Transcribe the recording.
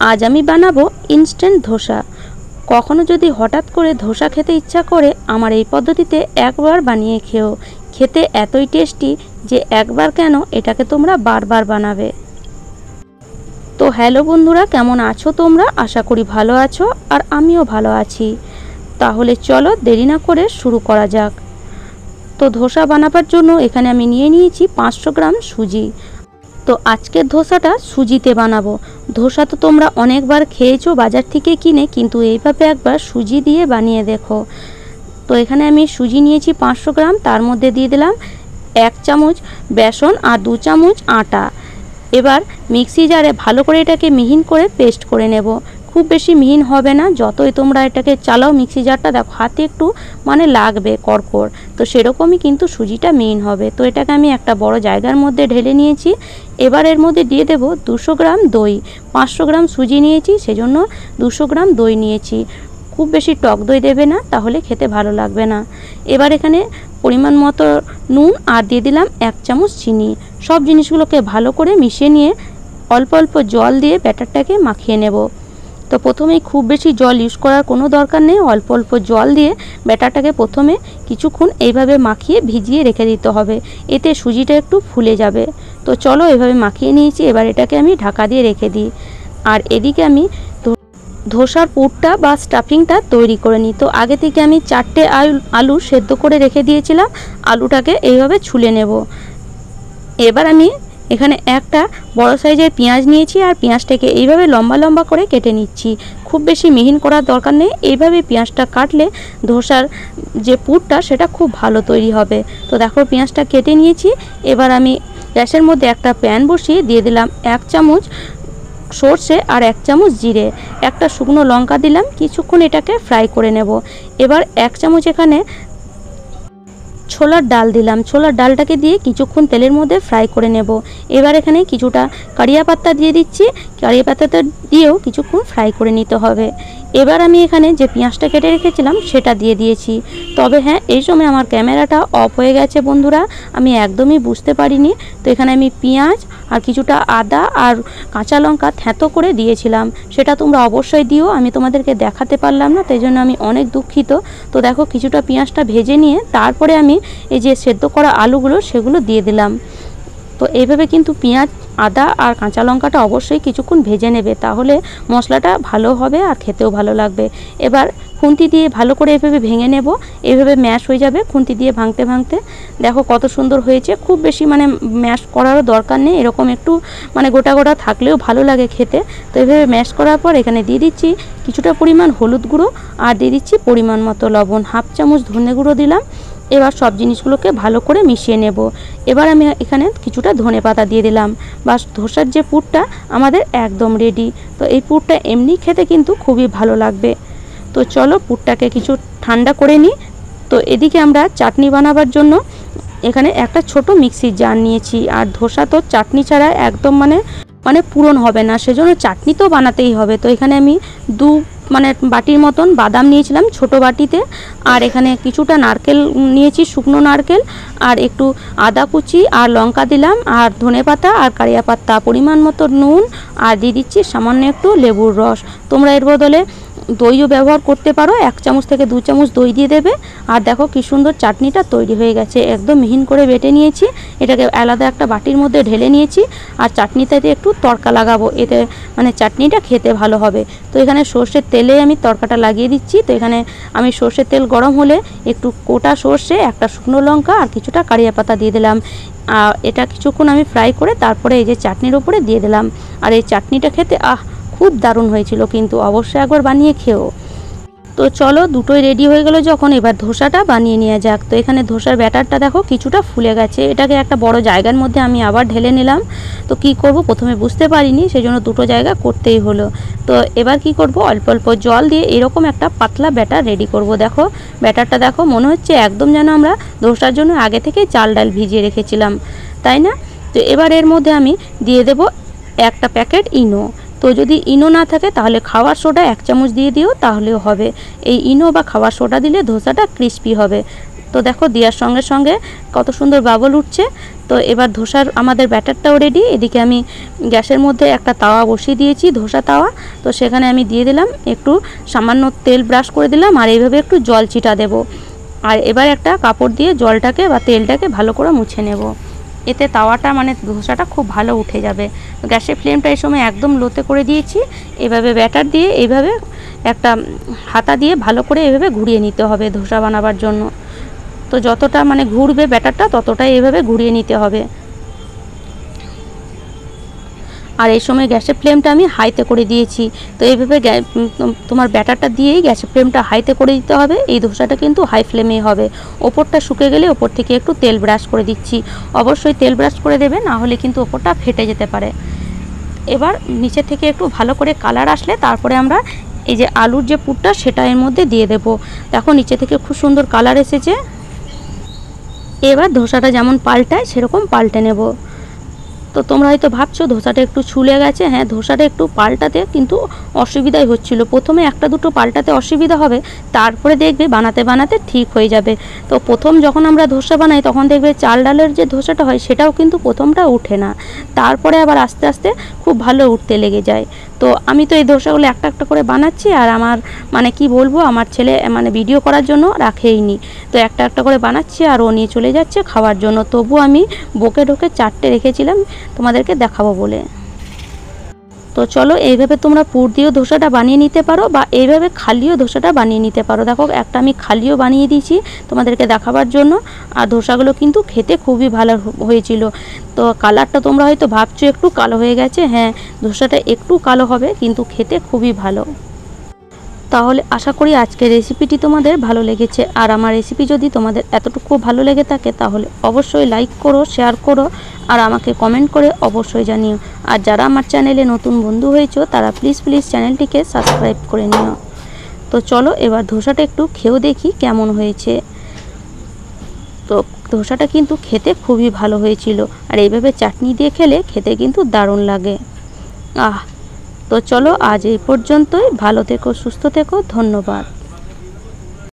আজ আমি বানাবো ইনস্ট্যান্ট ধোসা। কখনো যদি হঠাৎ করে ধোসা খেতে ইচ্ছা করে আমার এই পদ্ধতিতে একবার বানিয়ে খেও, খেতে এতই টেস্টি যে একবার কেন এটাকে তোমরা বারবার বানাবে। তো হ্যালো বন্ধুরা, কেমন আছো তোমরা? আশা করি ভালো আছো আর আমিও ভালো আছি। তাহলে চলো দেরি না করে শুরু করা যাক। তো ধোসা বানাবার জন্য এখানে আমি নিয়ে নিয়েছি 500 গ্রাম সুজি। তো আজকের ধোসাটা সুজিতে বানাবো। ধোসা তো তোমরা অনেকবার খেয়েছো বাজার থেকে কিনে, কিন্তু এইভাবে একবার সুজি দিয়ে বানিয়ে দেখো। তো এখানে আমি সুজি নিয়েছি 500 গ্রাম, তার মধ্যে দিয়ে দিলাম 1 চামচ বেসন আর 2 চামচ আটা। এবার মিক্সি জারে ভালো করে এটাকে মিহিন করে পেস্ট করে নেব। খুব বেশি মিহিন হবে না, যতই তোমরা এটাকে চালাও মিক্সি জারটা, দেখো হাতে একটু লাগবে কড়কড়, তো সেরকমই কিন্তু সুজিটা মিহিন হবে। তো এটাকে আমি একটা বড় জায়গার মধ্যে ঢেলে নিয়েছি। এবার এর মধ্যে দিয়ে দেব 200 গ্রাম দই। 500 গ্রাম সুজি নিয়েছি, সেজন্য 200 গ্রাম দই নিয়েছি। খুব বেশি টক দই দেবে না, তাহলে খেতে ভালো লাগবে না। এবার এখানে পরিমাণ মতো নুন আর দিয়ে দিলাম 1 চামচ চিনি। সব জিনিসগুলোকে ভালো করে মিশিয়ে নিয়ে অল্প অল্প জল দিয়ে ব্যাটারটাকে মাখিয়ে নেব। তো প্রথমেই খুব বেশি জল ইউজ করার কোনো দরকার নেই, অল্প অল্প জল দিয়ে ব্যাটারটাকে প্রথমে কিছুক্ষণ এইভাবে মাখিয়ে ভিজিয়ে রেখে দিতে হবে, এতে সুজিটা একটু ফুলে যাবে। তো চলো এভাবে মাখিয়ে নিয়েছি, এবার এটাকে আমি ঢাকা দিয়ে রেখে দিই। আর এদিকে আমি ধোসার পুরটা বা স্টাফিংটা তৈরি করে নিই। তো আগে থেকে আমি 4টে আলু সেদ্ধ করে রেখে দিয়েছিলাম, আলুটাকে এইভাবে ছুলে নেব। এবার আমি এখানে একটা বড় সাইজের পেঁয়াজ নিয়েছি আর পেঁয়াজটাকে এইভাবে লম্বা লম্বা করে কেটে নিচ্ছি। খুব বেশি মিহিন করার দরকার নেই, এইভাবে পেঁয়াজটা কাটলে ধোসার যে পুরটা সেটা খুব ভালো তৈরি হবে। তো দেখো পেঁয়াজটা কেটে নিয়েছি। এবার আমি গ্যাসের মধ্যে একটা প্যান বসিয়ে দিয়ে দিলাম 1 চামচ সর্ষে আর 1 চামচ জিরে, একটা শুকনো লঙ্কা দিলাম, কিছুক্ষণ এটাকে ফ্রাই করে নেব। এবার 1 চামচ এখানে ছোলার ডাল দিলাম, ছোলার ডালটাকে দিয়ে কিছুক্ষণ তেলের মধ্যে ফ্রাই করে নেব। এবার এখানে কিছুটা কারিয়া পাতা দিয়ে দিচ্ছি, কারিয়া পাতাটা দিয়েও কিছুক্ষণ ফ্রাই করে নিতে হবে। এবার আমি এখানে যে পেঁয়াজটা কেটে রেখেছিলাম সেটা দিয়ে দিয়েছি। তবে হ্যাঁ, এই সময় আমার ক্যামেরাটা অফ হয়ে গেছে বন্ধুরা, আমি একদমই বুঝতে পারিনি। তো এখানে আমি পেঁয়াজ আর কিছুটা আদা আর কাঁচা লঙ্কা থেঁতো করে দিয়েছিলাম, সেটা তোমরা অবশ্যই দিও, আমি তোমাদেরকে দেখাতে পারলাম না, তাই জন্য আমি অনেক দুঃখিত। তো দেখো কিছুটা পেঁয়াজটা ভেজে নিয়ে তারপরে আমি এই যে সেদ্ধ করা আলুগুলো সেগুলো দিয়ে দিলাম। তো এইভাবে কিন্তু পেঁয়াজ, আদা আর কাঁচা লঙ্কাটা অবশ্যই কিছুক্ষণ ভেজে নেবে, তাহলে মশলাটা ভালো হবে আর খেতেও ভালো লাগবে। এবার খুন্তি দিয়ে ভালো করে এভাবে ভেঙে নেব, এইভাবে ম্যাশ হয়ে যাবে খুন্তি দিয়ে ভাঙতে ভাঙতে। দেখো কত সুন্দর হয়েছে, খুব বেশি ম্যাশ করারও দরকার নেই, এরকম একটু গোটা গোটা থাকলেও ভালো লাগে খেতে। তো এইভাবে ম্যাশ করার পর এখানে দিয়ে দিচ্ছি কিছুটা পরিমাণ হলুদ গুঁড়ো আর দিয়ে দিচ্ছি পরিমাণ মতো লবণ, 1/2 চামচ ধনে গুঁড়ো দিলাম। এবার সব জিনিসগুলোকে ভালো করে মিশিয়ে নেব। এবার আমি এখানে কিছুটা ধনে পাতা দিয়ে দিলাম। বাস, ধোসার যে পুরটা আমাদের একদম রেডি। তো এই পুরটা এমনি খেতে কিন্তু খুবই ভালো লাগবে। তো চলো পুরটাকে কিছু ঠান্ডা করে নিই। তো এদিকে আমরা চাটনি বানাবার জন্য এখানে একটা ছোট মিক্সির জার নিয়েছি। আর ধোসা তো চাটনি ছাড়া একদম পূরণ হবে না, সেজন্য চাটনি তো বানাতেই হবে। তো এখানে আমি বাটির মতন বাদাম নিয়েছিলাম ছোট বাটিতে, আর এখানে কিছুটা নারকেল নিয়েছি, শুকনো নারকেল, আর একটু আদা কুচি আর লঙ্কা দিলাম, আর ধনে পাতা আর কারিয়া পাতা, পরিমাণ মতো নুন, আর দিয়ে দিচ্ছি সামান্য একটু লেবুর রস। তোমরা এর বদলে দইও ব্যবহার করতে পারো, 1 চামচ থেকে 2 চামচ দই দিয়ে দেবে। আর দেখো কি সুন্দর চাটনিটা তৈরি হয়ে গেছে, একদম মিহিন করে বেটে নিয়েছি। এটাকে আলাদা একটা বাটির মধ্যে ঢেলে নিয়েছি। আর চাটনিটাতে একটু তড়কা লাগাবো, এতে চাটনিটা খেতে ভালো হবে। তো এখানে সর্ষের তেলে আমি তড়কাটা লাগিয়ে দিচ্ছি। তো এখানে আমি সর্ষের তেল গরম হলে একটু কোটা সর্ষে, একটা শুকনো লঙ্কা আর কিছুটা কারিয়া পাতা দিয়ে দিলাম। এটা কিছুক্ষণ আমি ফ্রাই করে তারপরে এই যে চাটনির উপরে দিয়ে দিলাম। আর এই চাটনিটা খেতে খুব দারুণ হয়েছিল, কিন্তু অবশ্যই একবার বানিয়ে খেও। তো চলো দুটোই রেডি হয়ে গেল যখন, এবার ধোসাটা বানিয়ে নেওয়া যাক। তো এখানে ধোসার ব্যাটারটা দেখো কিছুটা ফুলে গেছে, এটাকে একটা বড় জায়গার মধ্যে আমি আবার ঢেলে নিলাম। তো কি করব প্রথমে বুঝতে পারিনি, সেজন্য দুটো জায়গা করতেই হলো। তো এবার কি করব, অল্প অল্প জল দিয়ে এরকম একটা পাতলা ব্যাটার রেডি করব। দেখো ব্যাটারটা দেখো, মনে হচ্ছে একদম যেন আমরা ধোসার জন্য আগে থেকে চাল ডাল ভিজিয়ে রেখেছিলাম, তাই না? তো এবার এর মধ্যে আমি দিয়ে দেব একটা প্যাকেট ইনো। তো যদি ইনো না থাকে তাহলে খাওয়ার সোডা 1 চামচ দিয়ে দিও, তাহলেও হবে। এই ইনো বা খাওয়ার সোডা দিলে ধোসাটা ক্রিস্পি হবে। তো দেখো দেওয়ার সঙ্গে সঙ্গে কত সুন্দর বাবল উঠছে। তো এবার ধোসার আমাদের ব্যাটারটাও রেডি। এদিকে আমি গ্যাসের মধ্যে একটা তাওয়া বসিয়ে দিয়েছি, ধোসা তাওয়া। তো সেখানে আমি দিয়ে দিলাম একটু সামান্য তেল ব্রাশ করে দিলাম, আর এইভাবে একটু জল ছিটা দেব। আর এবার একটা কাপড় দিয়ে জলটাকে বা তেলটাকে ভালো করে মুছে নেব। এতে তাওয়াটা মানে ধোসাটা খুব ভালো উঠে যাবে। গ্যাসের ফ্লেমটা এই সময় একদম লোতে করে দিয়েছি। এভাবে ব্যাটার দিয়ে এইভাবে একটা হাতা দিয়ে ভালো করে এভাবে ঘুরিয়ে নিতে হবে ধোসা বানাবার জন্য। তো যতটা মানে ঘুরবে ব্যাটারটা ততটাই এভাবে ঘুরিয়ে নিতে হবে। আর এই সময় গ্যাসের ফ্লেমটা আমি হাইতে করে দিয়েছি। তো এইভাবে তোমার ব্যাটারটা দিয়েই গ্যাসের ফ্লেমটা হাইতে করে দিতে হবে। এই ধোসাটা কিন্তু হাই ফ্লেমেই হবে। ওপরটা শুকে গেলে ওপর থেকে একটু তেল ব্রাশ করে দিচ্ছি। অবশ্যই তেল ব্রাশ করে দেবে, না হলে কিন্তু ওপরটা ফেটে যেতে পারে। এবার নিচে থেকে একটু ভালো করে কালার আসলে তারপরে আমরা এই যে আলুর যে পুরটা সেটা এর মধ্যে দিয়ে দেব। দেখো নিচে থেকে খুব সুন্দর কালার এসেছে। এবার ধোসাটা যেমন পাল্টায় সেরকম পাল্টে নেব। তো তোমরা হয়তো ভাবছো ধোসাটা একটু ছুলে গেছে। হ্যাঁ, ধোসাটা একটু পাল্টাতে কিন্তু অসুবিধাই হচ্ছিল। প্রথমে একটা দুটো পাল্টাতে অসুবিধা হবে, তারপরে দেখবে বানাতে বানাতে ঠিক হয়ে যাবে। তো প্রথম যখন আমরা ধোসা বানাই তখন দেখবে চাল ডালের যে ধোসাটা হয় সেটাও কিন্তু প্রথমটা ওঠে না, তারপরে আবার আস্তে আস্তে খুব ভালো উঠতে লেগে যায়। তো আমি তো এই ধোসাগুলো একটা একটা করে বানাচ্ছি, আর আমার মানে কি বলবো, আমার ছেলে মানে ভিডিও করার জন্য রাখেইনি। তো একটা একটা করে বানাচ্ছি আর ও নিয়ে চলে যাচ্ছে খাওয়ার জন্য। তবু আমি বকে ঢোকে 4টে রেখেছিলাম তোমাদেরকে দেখাবো বলে। তো চলো এইভাবে তোমরা পুর দিয়েও ধোসাটা বানিয়ে নিতে পারো, বা এইভাবে খালিও ধোসাটা বানিয়ে নিতে পারো। দেখো একটা আমি খালিও বানিয়ে দিয়েছি তোমাদেরকে দেখাবার জন্য। আর ধোসাগুলো কিন্তু খেতে খুবই ভালো হয়েছিল। তো কালারটা তোমরা হয়তো ভাবছো একটু কালো হয়ে গেছে। হ্যাঁ, ধোসাটা একটু কালো হবে কিন্তু খেতে খুবই ভালো। তাহলে আশা করি আজকের রেসিপিটি তোমাদের ভালো লেগেছে। আর আমার রেসিপি যদি তোমাদের এতটুকু ভালো লেগে থাকে তাহলে অবশ্যই লাইক করো, শেয়ার করো, আর আমাকে কমেন্ট করে অবশ্যই জানিও। আর যারা আমার চ্যানেলে নতুন বন্ধু হয়েছো তারা প্লিজ চ্যানেলটিকে সাবস্ক্রাইব করে নিও। তো চলো এবার ধোসাটা একটু খেয়েও দেখি কেমন হয়েছে। তো ধোসাটা কিন্তু খেতে খুবই ভালো হয়েছিল, আর এইভাবে চাটনি দিয়ে খেলে খেতে কিন্তু দারুণ লাগে। তো চলো আজ এই পর্যন্তই। ভালো থেকো, সুস্থ থেকো, ধন্যবাদ।